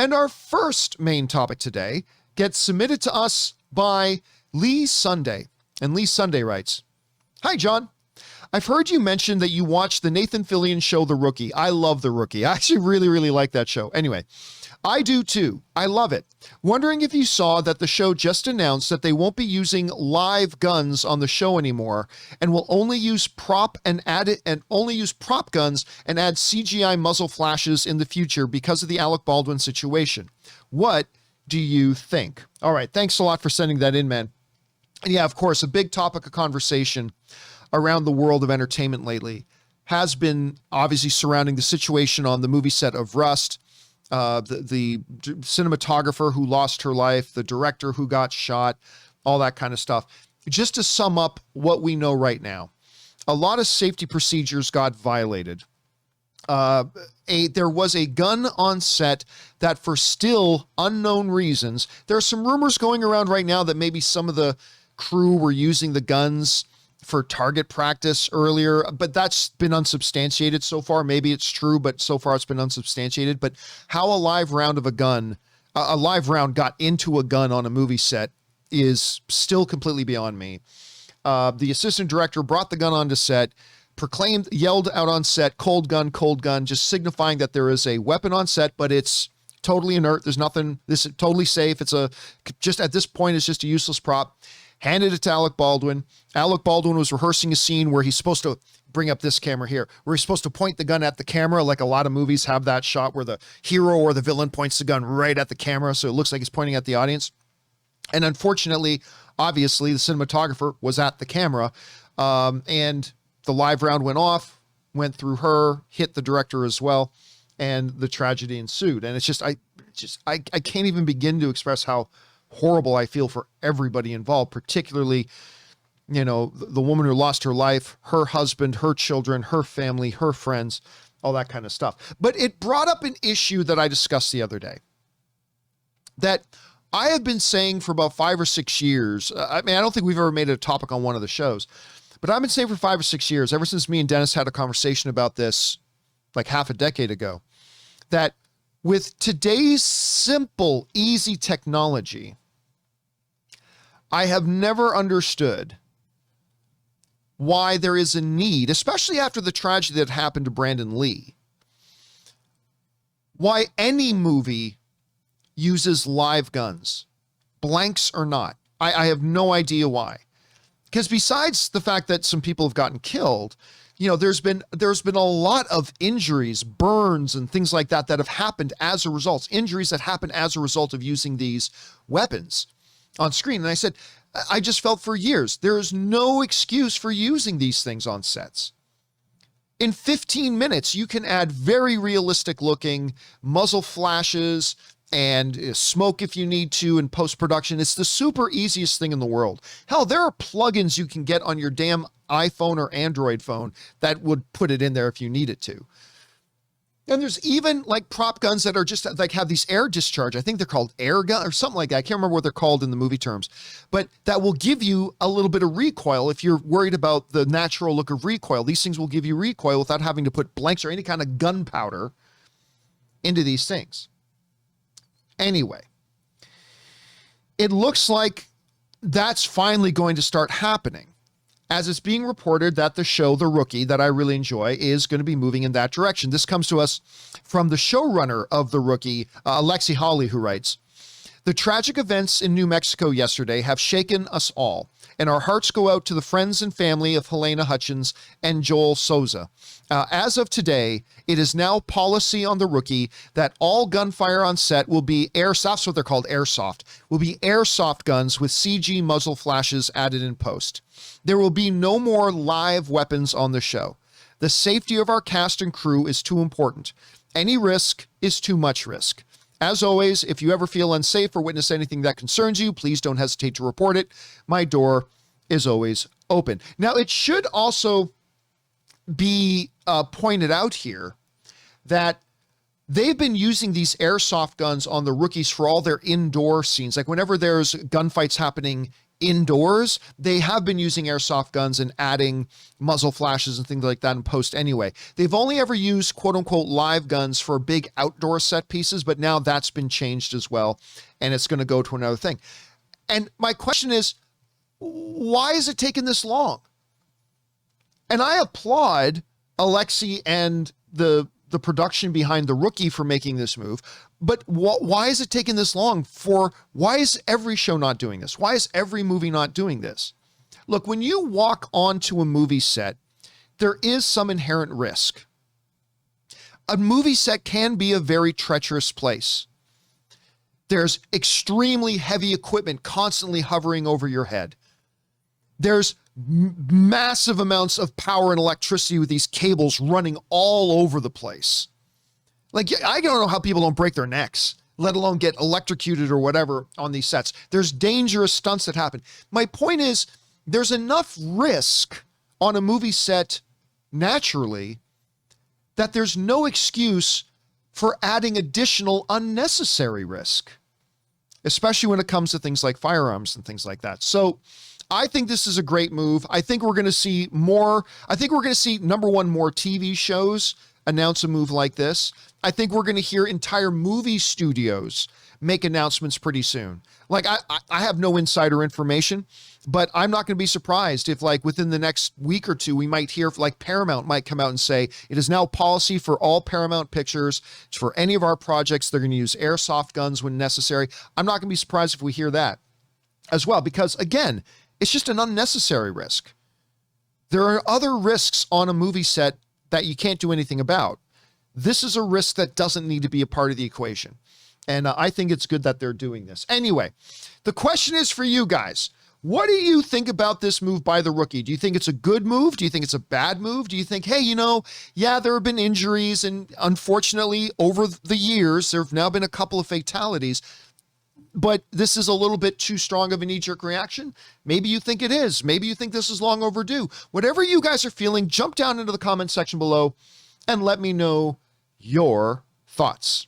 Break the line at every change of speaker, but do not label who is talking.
And our first main topic today gets submitted to us by Lee Sunday. And Lee Sunday writes, "Hi, John. I've heard you mention that you watched the Nathan Fillion show, The Rookie. I love The Rookie. I actually really, really like that show. Anyway, I do too. I love it. Wondering if you saw that the show just announced that they won't be using live guns on the show anymore and will only use prop guns and add CGI muzzle flashes in the future because of the Alec Baldwin situation. What do you think?" All right. Thanks a lot for sending that in, man. And yeah, of course, a big topic of conversation around the world of entertainment lately has been obviously surrounding the situation on the movie set of Rust, the cinematographer who lost her life, the director who got shot, all that kind of stuff. Just to sum up what we know right now, a lot of safety procedures got violated. There was a gun on set that, for still unknown reasons, there are some rumors going around right now that maybe some of the crew were using the guns for target practice earlier, but that's been unsubstantiated so far. Maybe it's true, but so far it's been unsubstantiated. But how a live round got into a gun on a movie set is still completely beyond me. The assistant director brought the gun onto set, yelled out on set, cold gun, just signifying that there is a weapon on set, but it's totally inert. There's nothing, this is totally safe. Just at this point, it's just a useless prop. Handed it to Alec Baldwin. Alec Baldwin was rehearsing a scene where he's supposed to bring up this camera here, where he's supposed to point the gun at the camera. Like a lot of movies have that shot where the hero or the villain points the gun right at the camera. So it looks like he's pointing at the audience. And unfortunately, obviously the cinematographer was at the camera. And the live round went off, went through her, hit the director as well. And the tragedy ensued. And I can't even begin to express how horrible I feel for everybody involved, particularly, the woman who lost her life, her husband, her children, her family, her friends, all that kind of stuff. But it brought up an issue that I discussed the other day that I have been saying for about 5 or 6 years. I don't think we've ever made it a topic on one of the shows, but I've been saying for 5 or 6 years, ever since me and Dennis had a conversation about this like half a decade ago, that with today's simple, easy technology, I have never understood why there is a need, especially after the tragedy that happened to Brandon Lee, why any movie uses live guns, blanks or not. I have no idea why. Because besides the fact that some people have gotten killed, there's been a lot of injuries, burns and things like that have happened as a result, injuries that happen as a result of using these weapons on screen. And I said, I just felt for years, there is no excuse for using these things on sets. In 15 minutes, you can add very realistic looking muzzle flashes and smoke if you need to in post-production. It's the super easiest thing in the world. Hell, there are plugins you can get on your damn iPhone or Android phone that would put it in there if you needed to. And there's even like prop guns that are just like have these air discharge. I think they're called air gun or something like that. I can't remember what they're called in the movie terms, but that will give you a little bit of recoil. If you're worried about the natural look of recoil, these things will give you recoil without having to put blanks or any kind of gunpowder into these things. Anyway, it looks like that's finally going to start happening, as it's being reported that the show, The Rookie, that I really enjoy, is going to be moving in that direction. This comes to us from the showrunner of The Rookie, Alexi Hawley, who writes, "The tragic events in New Mexico yesterday have shaken us all, and our hearts go out to the friends and family of Helena Hutchins and Joel Souza. As of today, it is now policy on The Rookie that all gunfire on set will be airsoft, that's what they're called, airsoft, will be airsoft guns with CG muzzle flashes added in post. There will be no more live weapons on the show. The safety of our cast and crew is too important. Any risk is too much risk. As always, if you ever feel unsafe or witness anything that concerns you, please don't hesitate to report it. My door is always open." Now, it should also be pointed out here that they've been using these airsoft guns on The Rookies for all their indoor scenes. Like whenever there's gunfights happening indoors, they have been using airsoft guns and adding muzzle flashes and things like that in post anyway. They've only ever used quote unquote live guns for big outdoor set pieces, but now that's been changed as well. And it's going to go to another thing. And my question is, why is it taking this long? And I applaud Alexi and the production behind The Rookie for making this move. But why is it taking this long? Why is every show not doing this? Why is every movie not doing this? Look, when you walk onto a movie set, there is some inherent risk. A movie set can be a very treacherous place. There's extremely heavy equipment constantly hovering over your head. There's massive amounts of power and electricity with these cables running all over the place. Like, I don't know how people don't break their necks, let alone get electrocuted or whatever on these sets. There's dangerous stunts that happen. My point is, there's enough risk on a movie set naturally that there's no excuse for adding additional unnecessary risk, especially when it comes to things like firearms and things like that. So I think this is a great move. I think we're going to see more. I think we're going to see, number one, more TV shows announce a move like this. I think we're going to hear entire movie studios make announcements pretty soon. Like, I have no insider information, but I'm not going to be surprised if, like, within the next week or two, we might hear, like, Paramount might come out and say, it is now policy for all Paramount Pictures, for any of our projects, they're going to use airsoft guns when necessary. I'm not going to be surprised if we hear that as well, because, again, it's just an unnecessary risk. There are other risks on a movie set that you can't do anything about. This is a risk that doesn't need to be a part of the equation. And I think it's good that they're doing this. Anyway, the question is for you guys. What do you think about this move by The Rookie? Do you think it's a good move? Do you think it's a bad move? Do you think, hey, yeah, there have been injuries, and unfortunately over the years, there have now been a couple of fatalities, but this is a little bit too strong of a knee-jerk reaction? Maybe you think it is. Maybe you think this is long overdue. Whatever you guys are feeling, jump down into the comment section below and let me know your thoughts.